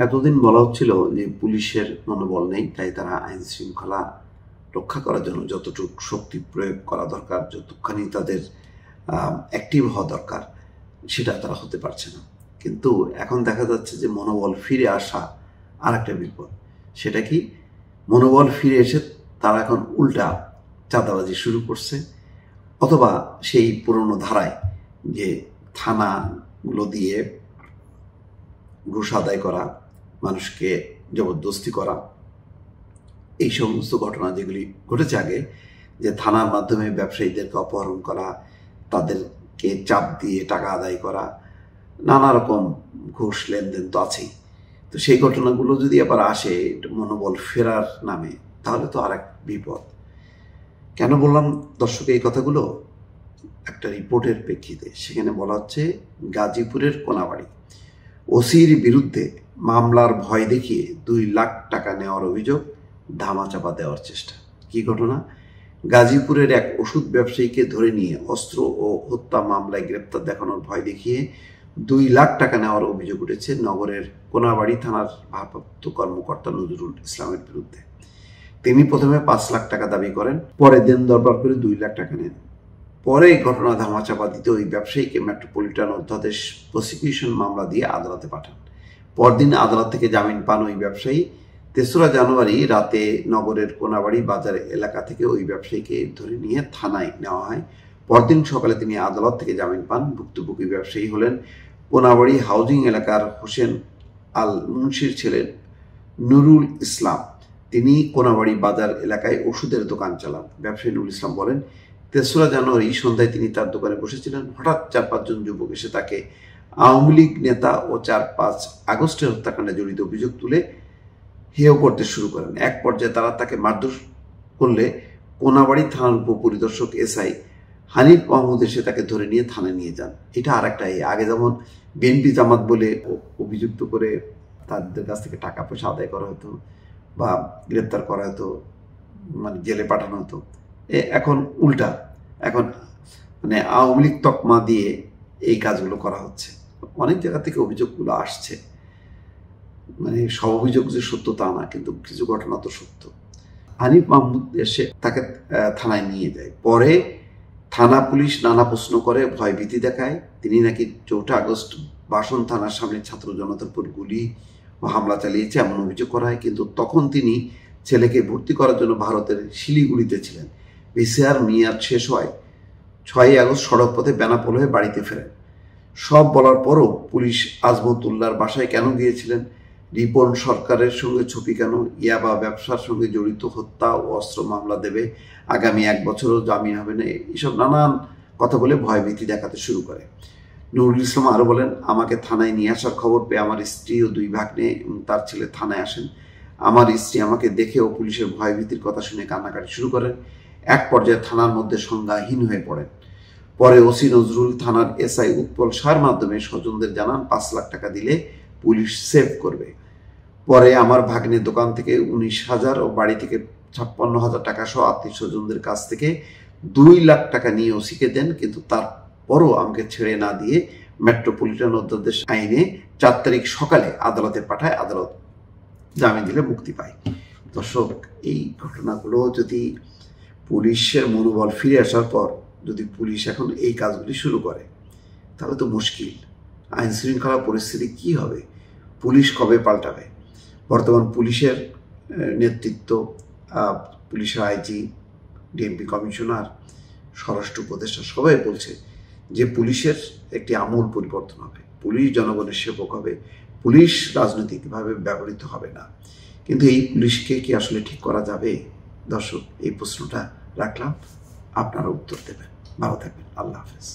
এতদিন বলা হচ্ছিল যে পুলিশের মনোবল নেই, তাই তারা আইন শৃঙ্খলা রক্ষা করার জন্য যতটুকু শক্তি প্রয়োগ করা দরকার, যতখানি তাদের অ্যাক্টিভ হওয়া দরকার, সেটা তারা হতে পারছে না। কিন্তু এখন দেখা যাচ্ছে যে মনোবল ফিরে আসা আর একটা বিপদ। সেটা কি? মনোবল ফিরে এসে তারা এখন উল্টা চাঁদাবাজি শুরু করছে, অথবা সেই পুরনো ধারায় যে থানাগুলো দিয়ে ঘুষ আদায় করা, মানুষকে জবরদস্তি করা, এই সমস্ত ঘটনা যেগুলি ঘটেছে আগে, যে থানার মাধ্যমে ব্যবসায়ীদেরকে অপহরণ করা, তাদেরকে চাপ দিয়ে টাকা আদায় করা, নানা রকম ঘুষ লেনদেন তো আছেই। তো সেই ঘটনাগুলো যদি আবার আসে মনোবল ফেরার নামে, তাহলে তো আর এক বিপদ। কেন বললাম দর্শক এই কথাগুলো? একটা রিপোর্টের প্রেক্ষিতে সেখানে বলা হচ্ছে গাজীপুরের কোনাবাড়ি ওসির বিরুদ্ধে মামলার ভয় দেখিয়ে 2 লাখ টাকা নেওয়ার অভিযোগ, ধামাচাপা দেওয়ার চেষ্টা। কি ঘটনা? গাজীপুরের এক ওষুধ ব্যবসায়ীকে ধরে নিয়ে অস্ত্র ও হত্যা মামলায় গ্রেপ্তার দেখানোর ভয় দেখিয়ে 2 লাখ টাকা নেওয়ার অভিযোগ উঠেছে নগরের কোনাবাড়ি থানার ভারপ্রাপ্ত কর্মকর্তা নজরুল ইসলামের বিরুদ্ধে। তিনি প্রথমে 5 লাখ টাকা দাবি করেন, পরে দেন দরবার করে 2 লাখ টাকা নেন। পরে এই ঘটনা ধামাচাপা দিতে ওই ব্যবসায়ীকে মেট্রোপলিটন অধ্যাদেশ প্রসিকিউশন মামলা দিয়ে আদালতে পাঠান। পরদিন আদালত থেকে জামিন পান ওই ব্যবসায়ী। 3রা জানুয়ারি রাতে নগরের কোনাবাড়ি বাজার এলাকা থেকে ওই ব্যবসায়ীকে ধরে নিয়ে থানায় নেওয়া হয়। পরদিন সকালে তিনি আদালত থেকে জামিন পান। ভুক্তভোগী ব্যবসায়ী হলেন কোনাবাড়ি হাউজিং এলাকার হোসেন আল মুন্সির ছেলে নুরুল ইসলাম। তিনি কোনাবাড়ি বাজার এলাকায় ওষুধের দোকান চালান। ব্যবসায়ী নুরুল ইসলাম বলেন, 3রা জানুয়ারি সন্ধ্যায় তিনি তার দোকানে বসেছিলেন। হঠাৎ 4-5 জন যুবক এসে তাকে আওয়ামী লীগ নেতা ও 4-5 আগস্টের হত্যাকাণ্ডে জড়িত অভিযোগ তুলে হেয় করতে শুরু করেন। এক পর্যায়ে তারা তাকে মারধর করলে কোনাবাড়ি থানার উপপরিদর্শক এসআই হানিফ মাহমুদ এসে তাকে ধরে নিয়ে থানায় নিয়ে যান। এটা আর একটা, আগে যেমন বিএনপি জামাত বলে অভিযুক্ত করে তাদের কাছ থেকে টাকা পয়সা আদায় করা হতো বা গ্রেপ্তার করা হতো, মানে জেলে পাঠানো হতো। এখন উল্টা, এখন মানে আওয়ামী লীগ তকমা দিয়ে এই কাজগুলো করা হচ্ছে। অনেক জায়গা থেকে অভিযোগগুলো আসছে, মানে সব অভিযোগ যে সত্য তা না, কিন্তু কিছু ঘটনা তো সত্য। হানিফ মাহমুদ এসে তাকে থানায় নিয়ে যায়। পরে থানা পুলিশ নানা প্রশ্ন করে, ভয়ভীতি দেখায়। তিনি নাকি 4 আগস্ট বাসন থানার সামনে ছাত্র জনতার উপর গুলি ও হামলা চালিয়েছে এমন অভিযোগ করা হয়। কিন্তু তখন তিনি ছেলেকে ভর্তি করার জন্য ভারতের শিলিগুড়িতে ছিলেন। ভিসার মেয়াদ শেষ হয়। 6 আগস্ট সড়ক পথে বেনাপোল হয়ে বাড়িতে ফেরেন। সব বলার পরও পুলিশ আজমতুল্লাহর বাসায় কেন গিয়েছিলেন, রিপন সরকারের সঙ্গে ছবি কেন, ইয়াবা ব্যবসার সঙ্গে জড়িত হত্যা ও অস্ত্র মামলা দেবে, আগামী 1 বছরও জামিন হবে না, এসব নানান কথা বলে ভয়ভীতি দেখাতে শুরু করে। নুরুল ইসলাম আরও বলেন, আমাকে থানায় নিয়ে আসার খবর পেয়ে আমার স্ত্রী ও 2 ভাগ্নে এবং তার ছেলে থানায় আসেন। আমার স্ত্রী আমাকে দেখে ও পুলিশের ভয়ভীতির কথা শুনে কান্নাকাটি শুরু করেন। এক পর্যায়ে থানার মধ্যে সংজ্ঞাহীন হয়ে পড়েন। পরে ওসি নজরুল থানার এসআই উৎপল সার মাধ্যমে স্বজনদের জানান 5 লাখ টাকা দিলে পুলিশ সেভ করবে। পরে আমার ভাগ্নের দোকান থেকে 19,000 ও বাড়ি থেকে 56,000 টাকা সহ আত্মীয় স্বজনদের কাছ থেকে 2 লাখ টাকা নিয়ে ওসিকে দেন। কিন্তু তারপরও আমাকে ছেড়ে না দিয়ে মেট্রোপলিটন অধ্যাদেশ আইনে 4 তারিখ সকালে আদালতে পাঠায়। আদালত জামিন দিলে মুক্তি পায়। দর্শক, এই ঘটনাগুলো যদি পুলিশের মনোবল ফিরে আসার পর যদি পুলিশ এখন এই কাজগুলি শুরু করে, তাহলে তো মুশকিল। আইন শৃঙ্খলা পরিস্থিতি কি হবে? পুলিশ কবে পাল্টাবে? বর্তমান পুলিশের নেতৃত্ব, পুলিশের আইজি, ডিএমপি কমিশনার, স্বরাষ্ট্র উপদেষ্টা সবাই বলছে যে পুলিশের একটি আমূল পরিবর্তন হবে, পুলিশ জনগণের সেবক হবে, পুলিশ রাজনৈতিকভাবে ব্যবহৃত হবে না। কিন্তু এই পুলিশকে কি আসলে ঠিক করা যাবে? দর্শক, এই প্রশ্নটা রাখলাম, আপনারা উত্তর দেবেন। ভালো থাকবেন। আল্লাহ হাফেজ।